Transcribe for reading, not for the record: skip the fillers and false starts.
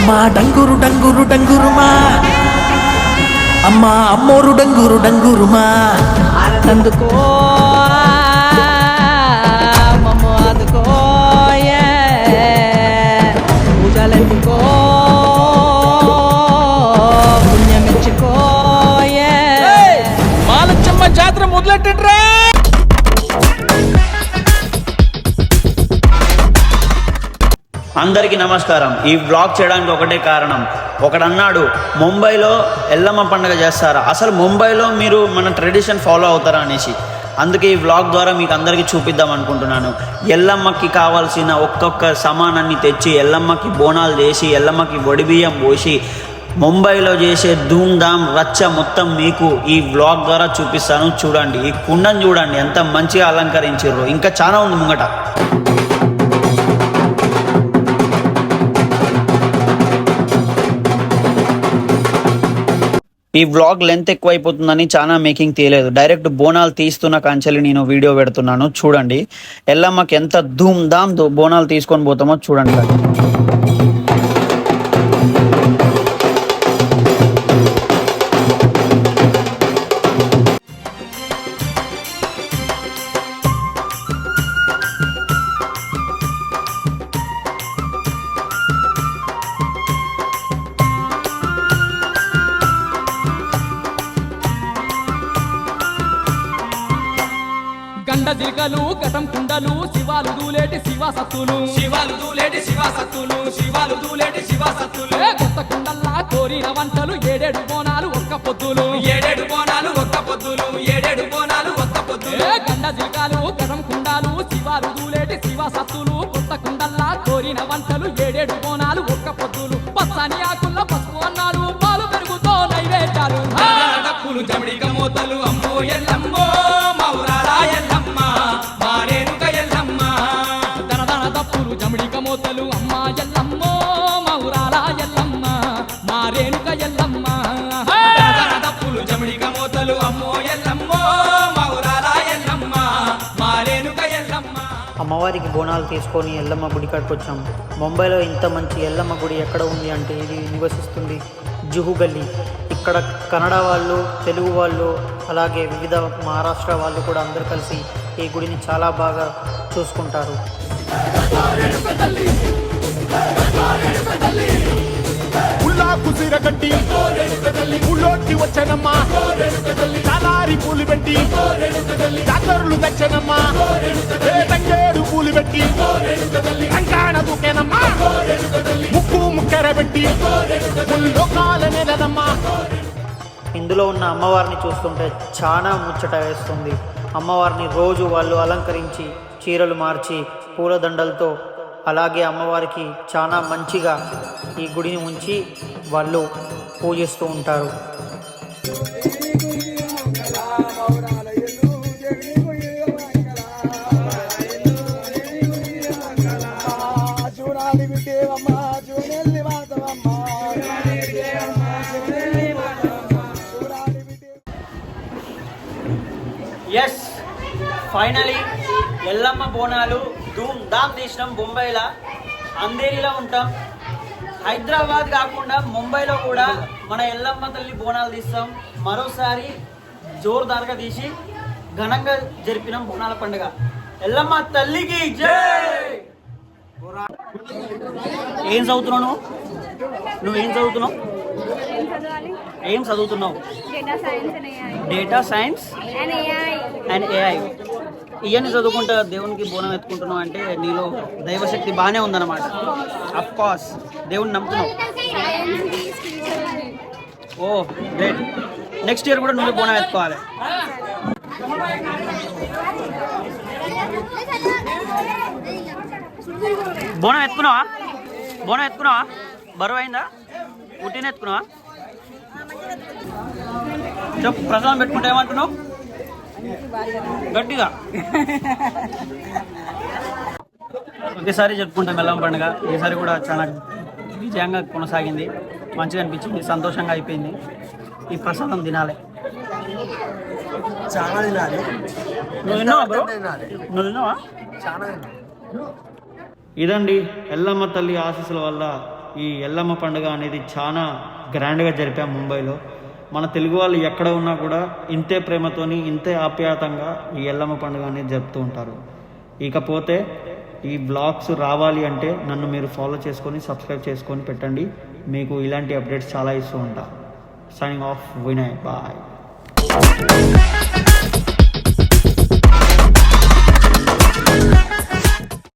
అమ్మా డంగురు డంగురు డంగురుమా, అమ్మా అమ్మోరు డంగురు డంగురుమా. అందుకో మమ్మ అందుకో పూజలెందుకో పుణ్యమిచ్చుకో మాలచ్చమ్మ జాతర మొదలెట్టండ్రా. అందరికీ నమస్కారం. ఈ వ్లాగ్ చేయడానికి ఒకటే కారణం. ఒకడన్నాడు ముంబైలో ఎల్లమ్మ పండుగ చేస్తారా, అసలు ముంబైలో మీరు మన ట్రెడిషన్ ఫాలో అవుతారా అనేసి. అందుకే ఈ వ్లాగ్ ద్వారా మీకు అందరికీ చూపిద్దాం అనుకుంటున్నాను. ఎల్లమ్మకి కావాల్సిన ఒక్కొక్క సామానాన్ని తెచ్చి ఎల్లమ్మకి బోనాలు చేసి ఎల్లమ్మకి వడిబియ్యం పోసి ముంబైలో చేసే ధూమ్ధామ్ రచ్చ మొత్తం మీకు ఈ వ్లాగ్ ద్వారా చూపిస్తాను. చూడండి, ఈ కుండను చూడండి ఎంత మంచిగా అలంకరించారో. ఇంకా చాలా ఉంది ముంగట. ఈ వ్లాగ్ లెంత్ ఎక్కువైపోతుందని చాలా మేకింగ్ తీయలేదు. డైరెక్ట్ బోనాలు తీస్తున్న కంచెలు నేను వీడియో పెడుతున్నాను. చూడండి ఎల్లమ్మకి ఎంత ధూమ్ ధామ్ బోనాలు తీసుకొని పోతామో చూడండి. జిగలు గతం కుండలు శివాలు దూలేటి శివసత్తులు, శివాలు దూలేటి శివసత్తులు, శివాలు దూలేటి శివసత్తులు. కొత్త కుండల్లా కోరిన వంటలు ఏడేడు బోనాలు ఒక్క పొద్దులు, ఏడేడు బోనాలు ఒక్క పొద్దులు, ఏడేడు బోనాలు ఒక్క పొద్దులు. గండ జిగలు గతం కుండాలు శివాలు దూలేటి శివసత్తులు, కొత్త కుండల్లా కోరిన వంటలు ఏడేడు బోనాలు ఒక్క పొద్దులు. పచ్చని ఆకుల్లో పసుపు అన్నాలు పాలు పెరుగుతో నైవేద్యాలు, డప్పులు జమిడిక మోతలు అమ్మో ఎల్లమ్మో మౌరాలా ఎల్లమ్మ మారేనుక ఎల్లమ్మ. దనదన దప్పులు జమిడిక మోతలు అమ్మ ఎల్లమ్మో మౌరాలా ఎల్లమ్మ మారేనుక ఎల్లమ్మ. దనదన దప్పులు జమిడిక మోతలు అమ్మో ఎల్లమ్మో మౌరాలా ఎల్లమ్మ మారేనుక ఎల్లమ్మ. అమ్మవారికి బోనాలు తీసుకొని ఎల్లమ్మ గుడి కాడికి వచ్చాం. ముంబైలో ఇంత మంచి ఎల్లమ్మ గుడి ఎక్కడ ఉంది అంటే ఇది నివసిస్తుంది జుహు గల్లీ. ఇక్కడ కన్నడ వాళ్ళు, తెలుగు వాళ్ళు, అలాగే వివిధ మహారాష్ట్ర వాళ్ళు కూడా అందరూ కలిసి ఈ గుడిని చాలా బాగా చూసుకుంటారు. కుసిరగట్టి పుల్లోకి వచ్చనమ్మా, తలారి పూలు పెట్టి జాతరులు తెచ్చనమ్మా, తంగేడు పూలు పెట్టి కంకాణ దూకేనమ్మా, ముక్కు ముక్కెర పెట్టి ముల్లోకాల నెలనమ్మా. ఇందులో ఉన్న అమ్మవారిని చూస్తుంటే చాలా ముచ్చట వేస్తుంది. అమ్మవారిని రోజు వాళ్ళు అలంకరించి చీరలు మార్చి పూలదండలతో అలాగే అమ్మవారికి చాలా మంచిగా ఈ గుడిని ఉంచి వాళ్ళు పూజిస్తూ ఉంటారు. ఎస్, ఫైనలీ ఎల్లమ్మ బోనాలు ధూమ్ ధామ్ తీసినాం. ముంబైలో అంధేరిలో ఉంటాం. హైదరాబాద్ కాకుండా ముంబైలో కూడా మన ఎల్లమ్మ తల్లి బోనాలు తీస్తాం. మరోసారి జోరుదారుగా తీసి ఘనంగా జరిపినాం బోనాల పండుగ. ఎల్లమ్మ తల్లికి జై. ఏం చదువుతున్నావు నువ్వేం చదువుతున్నావు? ఏం చదువుతున్నావు? Data science and AI. ఇవన్నీ చదువుకుంటా దేవునికి బోనం ఎత్తుకుంటున్నావు అంటే నీలో దైవశక్తి బాగానే ఉందన్నమాట. అఫ్ కోర్స్ దేవుని నమ్ముతున్నావు. ఓ గ్రేట్. నెక్స్ట్ ఇయర్ కూడా నువ్వు బోనం ఎత్తుకోవాలి. బోనం ఎత్తుకున్నావా? బోనం ఎత్తుకున్నావా? బరువు అయిందా? పుట్టిన ఎత్తుకున్నావా? చెప్పు, ప్రసాదం పెట్టుకుంటే ఏమంటున్నావు? గట్టిగా. ఒకేసారి చెప్పుకుంటాం ఎల్లమ్మ పండుగ. ఈసారి కూడా చాలా విజయంగా కొనసాగింది. మంచిగా అనిపించింది, సంతోషంగా అయిపోయింది. ఈ ప్రసాదం తినాలి. చాలా తినాలి. నువ్వు విన్నావా బ్రో? నువ్వు విన్నావా? చాలా. ఇదండి ఎల్లమ్మ తల్లి ఆశీస్సుల వల్ల ఈ ఎల్లమ్మ పండుగ అనేది చాలా గ్రాండ్గా జరిపాం ముంబైలో. మన తెలుగు వాళ్ళు ఎక్కడ ఉన్నా కూడా ఇంతే ప్రేమతోని ఇంతే ఆప్యాయతంగా ఈ ఎల్లమ్మ పండుగ అనేది జరుపుతూ ఉంటారు. ఇకపోతే ఈ బ్లాగ్స్ రావాలి అంటే నన్ను మీరు ఫాలో చేసుకొని సబ్స్క్రైబ్ చేసుకొని పెట్టండి. మీకు ఇలాంటి అప్డేట్స్ చాలా ఇస్తూ ఉంటా. Signing off Vinay, bye.